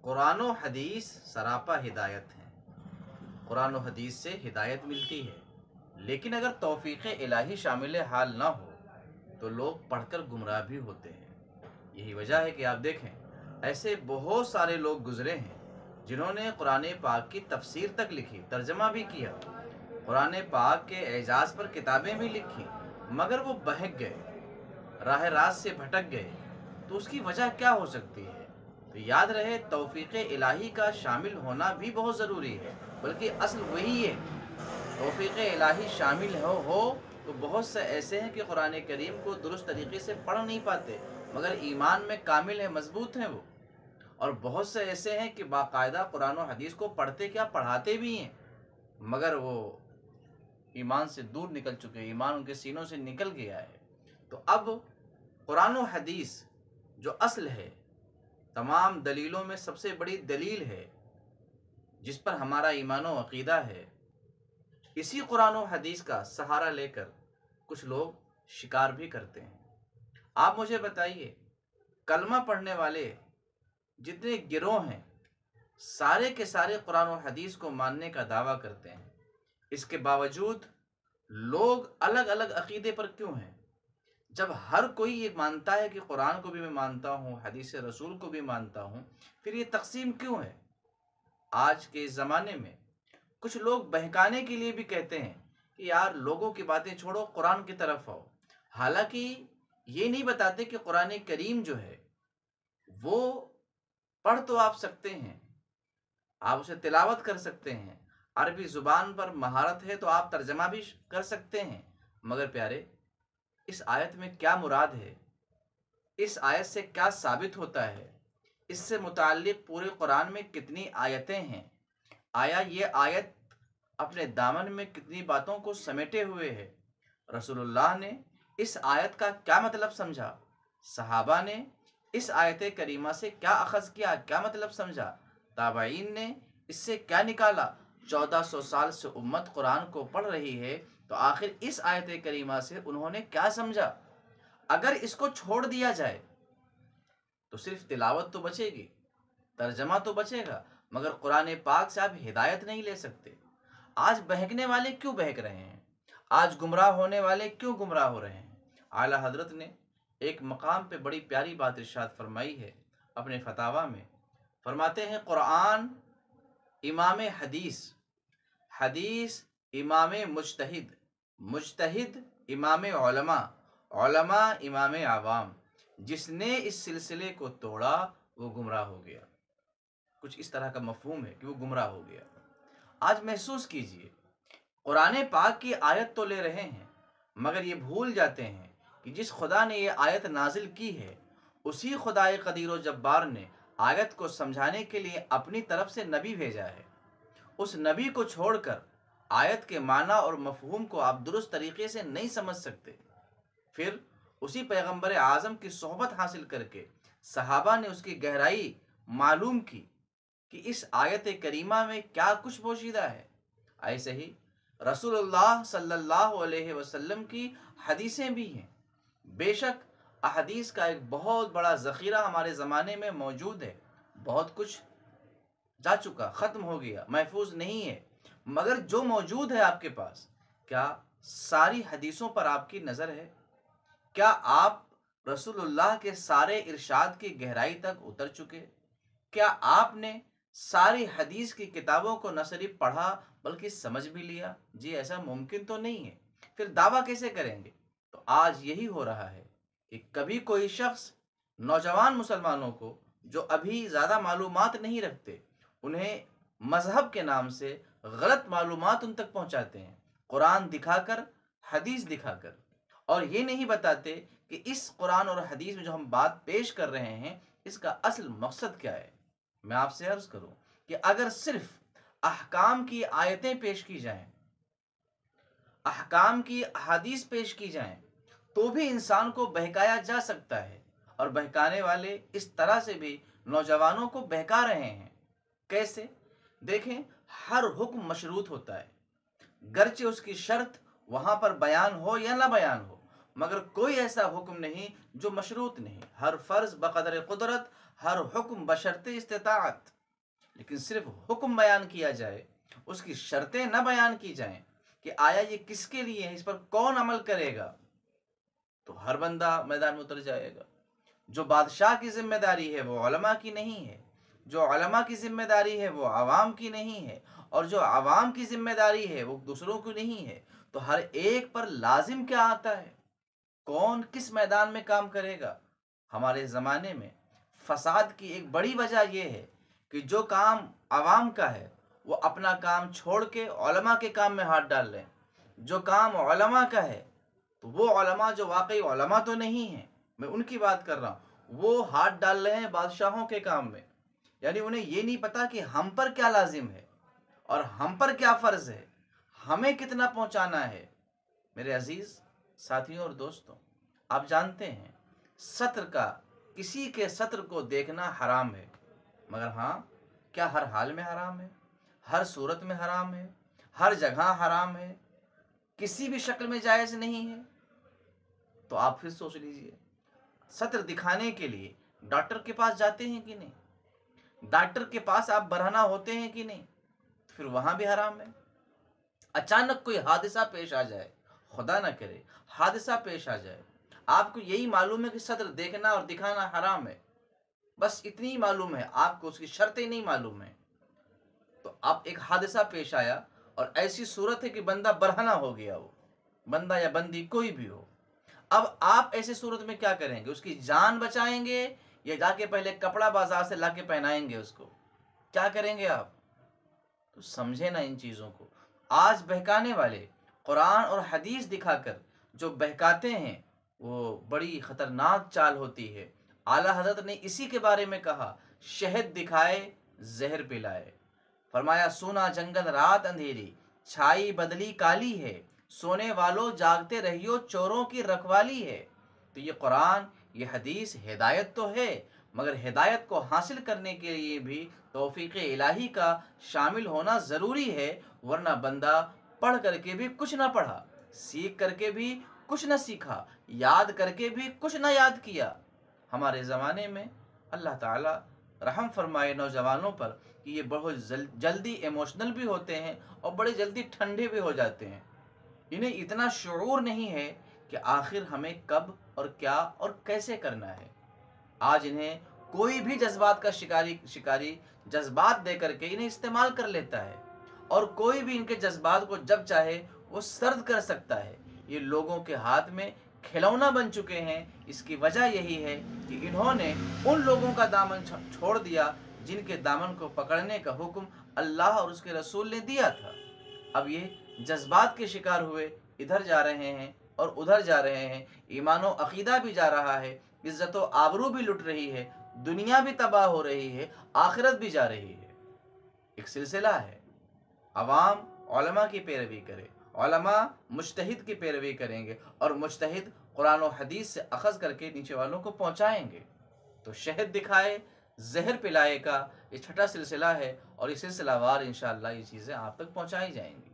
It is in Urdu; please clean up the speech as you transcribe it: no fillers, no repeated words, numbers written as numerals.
قرآن و حدیث سراپا ہدایت ہیں۔ قرآن و حدیث سے ہدایت ملتی ہے، لیکن اگر توفیق الہی شامل حال نہ ہو تو لوگ پڑھ کر گمراہ بھی ہوتے ہیں۔ یہی وجہ ہے کہ آپ دیکھیں ایسے بہت سارے لوگ گزرے ہیں جنہوں نے قرآن پاک کی تفسیر تک لکھی، ترجمہ بھی کیا، قرآن پاک کے اعجاز پر کتابیں بھی لکھی، مگر وہ بہک گئے، راہ راست سے بھٹک گئے۔ تو اس کی وجہ کیا ہو سکتی ہے؟ تو یاد رہے توفیق الہی کا شامل ہونا بھی بہت ضروری ہے، بلکہ اصل وہی ہے۔ توفیق الہی شامل ہو تو بہت سے ایسے ہیں کہ قرآن کریم کو درست طریقے سے پڑھ نہیں پاتے، مگر ایمان میں کامل ہیں، مضبوط ہیں وہ۔ اور بہت سے ایسے ہیں کہ باقاعدہ قرآن و حدیث کو پڑھتے کیا پڑھاتے بھی ہیں، مگر وہ ایمان سے دور نکل چکے، ایمان ان کے سینوں سے نکل گیا ہے۔ تو اب قرآن و حدیث جو اصل ہے، تمام دلیلوں میں سب سے بڑی دلیل ہے جس پر ہمارا ایمان و عقیدہ ہے، اسی قرآن و حدیث کا سہارا لے کر کچھ لوگ شکار بھی کرتے ہیں۔ آپ مجھے بتائیے، کلمہ پڑھنے والے جتنے گروہ ہیں سارے کے سارے قرآن و حدیث کو ماننے کا دعویٰ کرتے ہیں، اس کے باوجود لوگ الگ الگ عقیدے پر کیوں ہیں؟ جب ہر کوئی یہ مانتا ہے کہ قرآن کو بھی میں مانتا ہوں، حدیث رسول کو بھی مانتا ہوں، پھر یہ تقسیم کیوں ہے؟ آج کے زمانے میں کچھ لوگ بہکانے کے لیے بھی کہتے ہیں کہ یار لوگوں کی باتیں چھوڑو، قرآن کی طرف آؤ، حالانکہ یہ نہیں بتاتے کہ قرآن کریم جو ہے وہ پڑھ تو آپ سکتے ہیں، آپ اسے تلاوت کر سکتے ہیں، عربی زبان پر مہارت ہے تو آپ ترجمہ بھی کر سکتے ہیں، مگر پیارے اس آیت میں کیا مراد ہے؟ اس آیت سے کیا ثابت ہوتا ہے؟ اس سے متعلق پورے قرآن میں کتنی آیتیں ہیں؟ آیا یہ آیت اپنے دامن میں کتنی باتوں کو سمیٹے ہوئے ہے؟ رسول اللہ نے اس آیت کا کیا مطلب سمجھا؟ صحابہ نے اس آیت کریمہ سے کیا اخذ کیا، کیا مطلب سمجھا؟ تابعین نے اس سے کیا نکالا؟ 1400 سال سے امت قرآن کو پڑھ رہی ہے، تو آخر اس آیت کریمہ سے انہوں نے کیا سمجھا؟ اگر اس کو چھوڑ دیا جائے تو صرف تلاوت تو بچے گی، ترجمہ تو بچے گا، مگر قرآن پاک سے آپ ہدایت نہیں لے سکتے۔ آج بہکنے والے کیوں بہک رہے ہیں؟ آج گمراہ ہونے والے کیوں گمراہ ہو رہے ہیں؟ اعلیٰ حضرت نے ایک مقام پہ بڑی پیاری بات ارشاد فرمائی ہے اپنے فتاویٰ میں، فرماتے ہیں قرآن امام حدیث، حدیث امام مجتہد، مجتہد امام علماء، علماء امام عوام، جس نے اس سلسلے کو توڑا وہ گمراہ ہو گیا۔ کچھ اس طرح کا مفہوم ہے کہ وہ گمراہ ہو گیا۔ آج محسوس کیجئے، قرآن پاک کی آیت تو لے رہے ہیں، مگر یہ بھول جاتے ہیں کہ جس خدا نے یہ آیت نازل کی ہے، اسی خدائے قدیر و جبار نے آیت کو سمجھانے کے لیے اپنی طرف سے نبی بھیجا ہے۔ اس نبی کو چھوڑ کر آیت کے معنی اور مفہوم کو آپ درست طریقے سے نہیں سمجھ سکتے۔ پھر اسی پیغمبر اعظم کی صحبت حاصل کر کے صحابہ نے اس کی گہرائی معلوم کی کہ اس آیت کریمہ میں کیا کچھ پوشیدہ ہے۔ ایسے ہی رسول اللہ صلی اللہ علیہ وسلم کی حدیثیں بھی ہیں۔ بے شک احادیث کا ایک بہت بڑا ذخیرہ ہمارے زمانے میں موجود ہے، بہت کچھ جا چکا، ختم ہو گیا، محفوظ نہیں ہے، مگر جو موجود ہے آپ کے پاس، کیا ساری حدیثوں پر آپ کی نظر ہے؟ کیا آپ رسول اللہ کے سارے ارشاد کی گہرائی تک اتر چکے؟ کیا آپ نے ساری حدیث کی کتابوں کو نہ صرف پڑھا بلکہ سمجھ بھی لیا؟ جی ایسا ممکن تو نہیں ہے، پھر دعویٰ کیسے کریں گے؟ تو آج یہی ہو رہا ہے کہ کبھی کوئی شخص نوجوان مسلمانوں کو جو ابھی زیادہ معلومات نہیں رکھتے، انہیں مذہب کے نام سے غلط معلومات ان تک پہنچاتے ہیں، قرآن دکھا کر، حدیث دکھا کر، اور یہ نہیں بتاتے کہ اس قرآن اور حدیث میں جو ہم بات پیش کر رہے ہیں اس کا اصل مقصد کیا ہے۔ میں آپ سے عرض کروں کہ اگر صرف احکام کی آیتیں پیش کی جائیں، احکام کی احادیث پیش کی جائیں، تو بھی انسان کو بہکایا جا سکتا ہے، اور بہکانے والے اس طرح سے بھی نوجوانوں کو بہکا رہے ہیں۔ کیسے؟ دیکھیں، ہر حکم مشروط ہوتا ہے، گرچہ اس کی شرط وہاں پر بیان ہو یا نہ بیان ہو، مگر کوئی ایسا حکم نہیں جو مشروط نہیں، ہر فرض بقدر قدرت، ہر حکم بشرط استطاعت۔ لیکن صرف حکم بیان کیا جائے، اس کی شرطیں نہ بیان کی جائیں کہ آیا یہ کس کے لیے ہے، اس پر کون عمل کرے گا، تو ہر بندہ میدان میں اتر جائے گا۔ جو بادشاہ کی ذمہ داری ہے وہ علماء کی نہیں ہے، جو علماء کی ذمہ داری ہے وہ عوام کی نہیں ہے، اور جو عوام کی ذمہ داری ہے وہ دوسروں کی نہیں ہے، تو ہر ایک پر لازم کیا آتا ہے، کون کس میدان میں کام کرے گا۔ ہمارے زمانے میں فساد کی ایک بڑی وجہ یہ ہے کہ جو کام عوام کا ہے وہ اپنا کام چھوڑ کے علماء کے کام میں ہاتھ ڈال لیں، جو کام علماء کا ہے تو وہ علماء جو واقعی علماء تو نہیں ہیں، میں ان کی بات کر رہا ہوں، وہ ہاتھ ڈال رہے ہیں بادشاہوں کے کام میں۔ یعنی انہیں یہ نہیں پتا کہ ہم پر کیا لازم ہے اور ہم پر کیا فرض ہے، ہمیں کتنا پہنچانا ہے۔ میرے عزیز ساتھیوں اور دوستوں، آپ جانتے ہیں سطر کا، کسی کے سطر کو دیکھنا حرام ہے، مگر ہاں کیا ہر حال میں حرام ہے، ہر صورت میں حرام ہے، ہر جگہ حرام ہے، کسی بھی شکل میں جائز نہیں ہے؟ تو آپ پھر سوچ لیجئے، سطر دکھانے کے لیے ڈاکٹر کے پاس جاتے ہیں کہ نہیں؟ ڈاکٹر کے پاس آپ برہنہ ہوتے ہیں کہ نہیں؟ تو پھر وہاں بھی حرام ہے۔ اچانک کوئی حادثہ پیش آ جائے، خدا نہ کرے حادثہ پیش آ جائے، آپ کو یہی معلوم ہے کہ سطر دیکھنا اور دکھانا حرام ہے، بس اتنی معلوم ہے، آپ کو اس کی شرطیں نہیں معلوم ہیں، تو اب ایک حادثہ پیش آیا اور ایسی صورت ہے کہ بندہ برہنہ ہو گیا، ہو بندہ یا بندی کوئی بھی ہو، اب آپ ایسی صورت میں کیا کریں گے؟ اس کی جان بچائیں گے یا جا کے پہلے کپڑا بازار سے لا کے پہنائیں گے اس کو؟ کیا کریں گے آپ؟ تو سمجھے نا ان چیزوں کو۔ آج بہکانے والے قرآن اور حدیث دکھا کر جو بہکاتے ہیں وہ بڑی خطرناک چال ہوتی ہے۔ اعلیٰ حضرت نے اسی کے بارے میں کہا، شہد دکھائے زہر پلائے، فرمایا سونا جنگل رات اندھیری، چھائی بدلی کالی ہے، سونے والوں جاگتے رہیو چوروں کی رکھوالی ہے۔ تو یہ قرآن، یہ حدیث ہدایت تو ہے، مگر ہدایت کو حاصل کرنے کے لیے بھی توفیق الہی کا شامل ہونا ضروری ہے، ورنہ بندہ پڑھ کر کے بھی کچھ نہ پڑھا، سیکھ کر کے بھی کچھ نہ سیکھا، یاد کر کے بھی کچھ نہ یاد کیا۔ ہمارے زمانے میں اللہ تعالیٰ رحم فرمائے نوجوانوں پر کہ یہ بہت جلدی ایموشنل بھی ہوتے ہیں اور بڑے جلدی ٹھنڈے بھی ہو جاتے ہیں۔ انہیں اتنا شعور نہیں ہے کہ آخر ہمیں کب اور کیا اور کیسے کرنا ہے۔ آج انہیں کوئی بھی جذبات کا شکاری جذبات دے کر کے انہیں استعمال کر لیتا ہے، اور کوئی بھی ان کے جذبات کو جب چاہے وہ سرد کر سکتا ہے۔ یہ لوگوں کے ہاتھ میں کھلونا بن چکے ہیں۔ اس کی وجہ یہی ہے کہ انہوں نے ان لوگوں کا دامن چھوڑ دیا جن کے دامن کو پکڑنے کا حکم اللہ اور اس کے رسول نے دیا تھا۔ اب یہ جذبات کے شکار ہوئے ادھر جا رہے ہیں اور ادھر جا رہے ہیں، ایمان و عقیدہ بھی جا رہا ہے، عزت و آبرو بھی لٹ رہی ہے، دنیا بھی تباہ ہو رہی ہے، آخرت بھی جا رہی ہے۔ ایک سلسلہ ہے، عوام علماء کی پیروی کرے، علماء مجتہد کی پیروی کریں گے، اور مجتہد قرآن و حدیث سے اخذ کر کے نیچے والوں کو پہنچائیں گے۔ تو شہد دکھائے زہر پلائے کا یہ چھٹا سلسلہ ہے، اور اس سلسلہ وار انشاءاللہ یہ چیزیں آپ تک پہنچائی جائیں گی۔